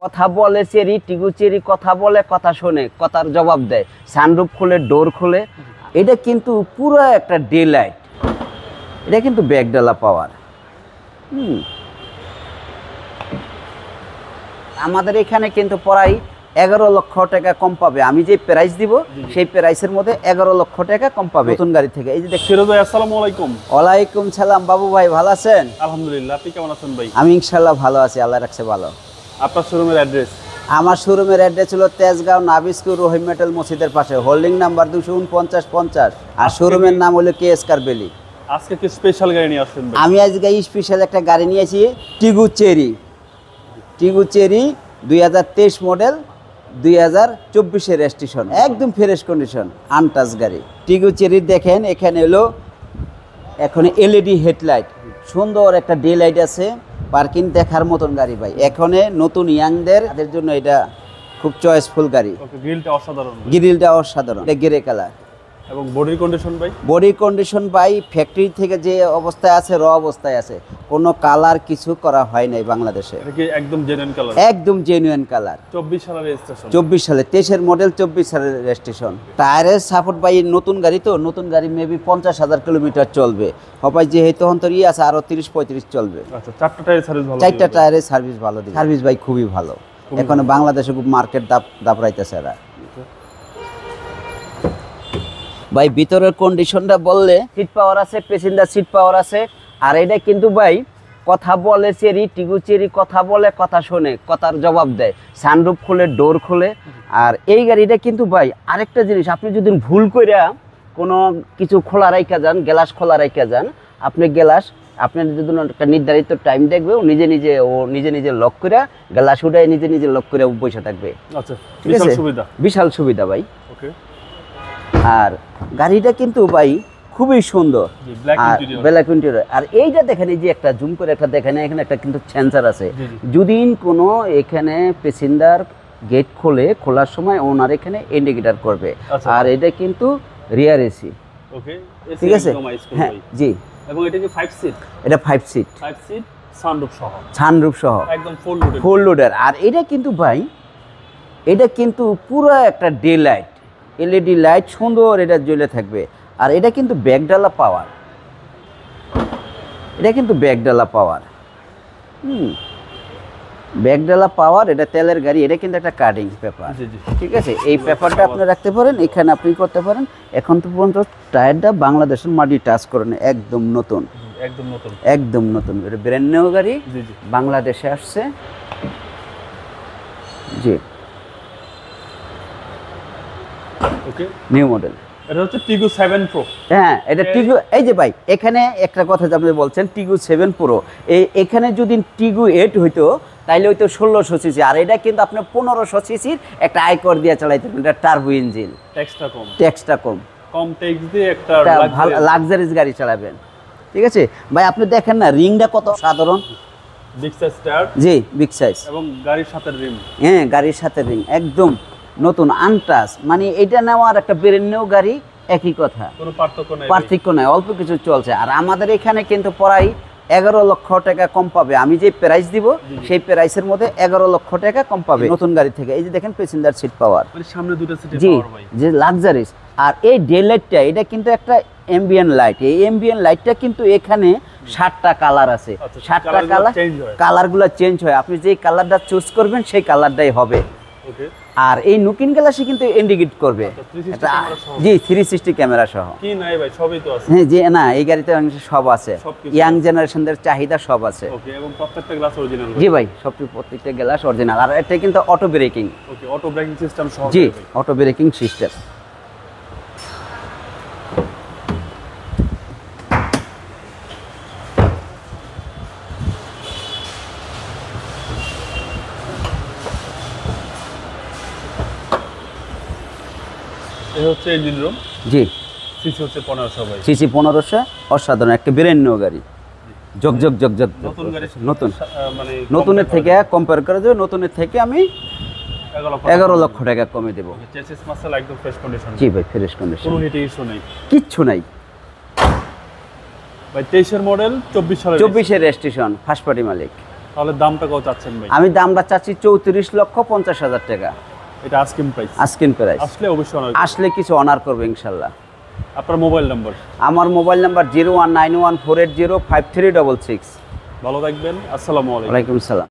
কথা বলে cherry, টিগু cherry কথা বলে, কথা শোনে, কথার জবাব দেয়, সানরুফ খুলে, ডোর খুলে। এটা কিন্তু পুরো একটা ডে লাইট, এটা কিন্তু ব্যাকডালা পাওয়ার। আমাদের এখানে কিন্তু প্রায় 11 লক্ষ টাকা কম পাবে। আমি যে প্রাইস দিব সেই প্রাইসের মধ্যে 11 লক্ষ টাকা কম পাবে নতুন গাড়ি থেকে। এই যে ফিরোজ ভাই, আসসালামু আলাইকুম। ওয়ালাইকুম সালাম। বাবু ভাই ভালো আছেন? আলহামদুলিল্লাহ, আপনি কেমন আছেন ভাই? আমি ইনশাল্লাহ ভালো আছি, আল্লাহ রাখছে ভালো। আপনার শোরুমের অ্যাড্রেস? আমার শোরুমের অ্যাড্রেস হলো তেজগাঁও নাবিস্কুর রহিম মেটাল মসজিদের পাশে, হোল্ডিং নাম্বার 24950, আর শোরুমের নাম হলো KS কার বেলি। আজকে কি স্পেশাল গাড়ি নিয়ে আসছেন ভাই? আমি আজকে স্পেশাল একটা গাড়ি নিয়েছি, টিগু চেরি। টিগু চেরি 2023 মডেল, 2024-এর রেজিস্ট্রেশন, একদম ফ্রেশ কন্ডিশন, আনটাচ গাড়ি। টিগু চেরি দেখেন এখানে হলো এখন LED হেডলাইট, সুন্দর একটা ডে লাইট আছে, পার্কিং দেখার মতন গাড়ি ভাই। এখন নতুন ইয়াংদের জন্য এটা খুব চয়েসফুল গাড়ি। গ্রিলটা অসাধারণ, গ্রিলটা অসাধারণ, এটা গ্রে কালার। এবং বডির কন্ডিশন ভাই? বডি কন্ডিশন ভাই ফ্যাক্টরি থেকে যে অবস্থায় আছে, র অবস্থায় আছে, কোনো কালার কিছু করা হয় নাই বাংলাদেশে। এটা কি একদম জেনুইন কালার? একদম জেনুইন কালার। 24 সালের রেজিস্ট্রেশন? 24 সালে, 23-এর মডেল, 24 সালের রেজিস্ট্রেশন। টায়ারের সাপোর্ট ভাই, নতুন গাড়ি তো, নতুন গাড়ি মেবি 50,000 কিলোমিটার চলবে হবাই, যেহেতু অন্তর আছে আরো 30-35 চলবে। আচ্ছা, চারটা টায়ারের সার্ভিস ভালো? চারটা টায়ারের সার্ভিস ভালো দিবে। সার্ভিস ভাই খুবই ভালো। এখন বাংলাদেশে খুব মার্কেট দাপড়াইতেছে এরা ভাই। ভিতরের কন্ডিশনটা বললে, সিট পাওয়ার আছে, প্যাসেঞ্জার সিট পাওয়ার আছে। আর এটা কিন্তু ভাই কথা বলে চেরি, টিগু চেরি কথা বলে, কথা শোনে, কথার জবাব দেয়, সানরুফ খুলে, ডোর খুলে। আর এই গাড়িটা কিন্তু ভাই আরেকটা জিনিস, আপনি যদি ভুল করে কোনো কিছু খোলা রাইখা যান, গ্লাস খোলা রাইখা যান, আপনি গ্লাস, আপনার যদি একটা নির্ধারিত টাইম দেখবে, ও নিজে নিজে লক করে গ্লাস উঠায় নিজে নিজে লক করে বসে থাকবে। আচ্ছা, ঠিক আছে, বিশাল সুবিধা ভাই। ওকে। আর গাড়িটা কিন্তু ভাই খুবই সুন্দর, আর ব্ল্যাক ইন্টেরিয়র। আর এইটা দেখেন, এই যে একটা জুম করে একটা দেখেন, এখানে একটা কিন্তু সেন্সর আছে। যদি কোনো এখানে প্যাসেঞ্জার গেট খোলার সময় ওনার এখানে ইন্ডিকেটর করবে। আর এটা কিন্তু রিয়ার এসি। ওকে, ঠিক আছে, হ্যাঁ জি। এবং এটা কি 5 সিট? এটা 5 সিট, সানরুফ সহ। সানরুফ সহ, একদম ফুল লোডের। আর এটা কিন্তু ভাই, এটা কিন্তু পুরো একটা ডে লাইট, LED লাইট সুন্দর, এটা জ্বলে থাকবে। আর এটা কিন্তু ব্যাকডালা পাওয়ার, এটা কিন্তু ব্যাকডালা পাওয়ার। ব্যাকডালা পাওয়ার, এটা তেলের গাড়ি, এটা কিন্তু একটা কাটিং পেপার। ঠিক আছে, এই পেপারটা আপনি রাখতে পারেন, এখানে আপনি করতে পারেন। এখন তো পর্যন্ত টায়ারটা বাংলাদেশের মাটি টাচ করেন, একদম নতুন, একদম নতুন। এটা ব্র্যান্ড নিউ গাড়ি, বাংলাদেশে আসছে। জি, ওকে, নিউ মডেল। এটা হচ্ছে টিগু 7 প্রো। হ্যাঁ, এটা টিগু। এই যে ভাই, এখানে একটা কথা যে আপনি বলছেন টিগু 7 প্রো, এখানে যদি টিগু 8 হইতো তাইলে হয়তো 1600 সিসি। আর এটা কিন্তু আপনি 1500 সিসির একটা আইকর দিয়ে চালাইতে পারেন, এটা টার্বো ইঞ্জিন, ট্যাক্সটা কম ট্যাক্স দিয়ে একটা ভালো লাক্সারিস গাড়ি চালাবেন। ঠিক আছে ভাই, আপনি দেখেন না রিংটা কত সাধারণ, বিগ সাইজ টায়ার। জি, বিগ সাইজ, এবং গাড়ির সাথে রিং। হ্যাঁ, গাড়ির সাথে রিং, একদম নতুন, আনটাচ। মানে এটা নেওয়ার একটা ব্র্যান্ড নিউ গাড়ি, একই কথা, কোনো পার্থক্য নাই, অল্প কিছু চলছে। আর আমাদের এখানে কিন্তু প্রায় 11 লক্ষ টাকা কম পাবে। আমি যে প্রাইস দিব সেই প্রাইসের মধ্যে 11 লক্ষ টাকা কম পাবে নতুন গাড়ি থেকে। এই যে দেখেন প্যাসেঞ্জার সিট পাওয়ার, মানে সামনে দুটো সিটে জি, পাওয়ার ভাই, যে লাক্সারিস। আর এই ডে লাইটটা, এটা কিন্তু একটা এমবিএন লাইট। এই এমবিএন লাইটটা কিন্তু এখানে 60টা কালার আছে, 60টা কালারগুলো চেঞ্জ হয়। আপনি যেই কালারটা চুজ করবেন সেই কালারটাই হবে। আর এই নুকিন গ্লাসে কিন্তু ইন্ডিকেট করবে, জি, 360 ক্যামেরা সহ। কি নাই ভাই, সবই তো আছে। হ্যাঁ, জি, না, এই গাড়িতে সব আছে, ইয়াং জেনারেশনদের চাহিদা সব আছে। ওকে, এবং প্রত্যেকটা গ্লাস অরিজিনাল? জি ভাই, প্রত্যেকটা গ্লাস অরিজিনাল। আর এটা কিন্তু অটো ব্রেকিং। ওকে, অটো ব্রেকিং সিস্টেম সহ? জি, অটো ব্রেকিং সিস্টেম। এই হচ্ছে ইঞ্জিন রুম। জি, সিসি হচ্ছে 1500 ভাই। সিসি 1500, অসাধারণ একটা ব্র্যান্ড নিউ গাড়ি, জগ নতুন গাড়ি, নতুন, মানে নতুনের থেকে কম্পেয়ার করা যাবে, নতুনের থেকে আমি 11 লক্ষ টাকা কমে দেবো। চেসিস মাসেল একদম ফ্রেশ কন্ডিশন? জি ভাই, ফ্রেশ কন্ডিশন, কোনো হিটিং ইস্যু নেই, কিচ্ছু নাই ভাই। 23 এর মডেল, 24 সালের, 24-এর রেজিস্ট্রেশন, ফার্স্ট পার্টি মালিক। তাহলে দামটা কত চাচ্ছেন ভাই? আমি দামটা চাচ্ছি 34,50,000 টাকা। এটা আস্কিং প্রাইস। Asking price. আসলে অবশ্যই অনার। আসলে কিছু অনার করবে ইনশাল্লাহ। আপনার মোবাইল নাম্বার? আমার মোবাইল নাম্বার 01914805366। ভালো থাকবেন, আসসালামু আলাইকুম। ওয়ালাইকুম আসসালাম।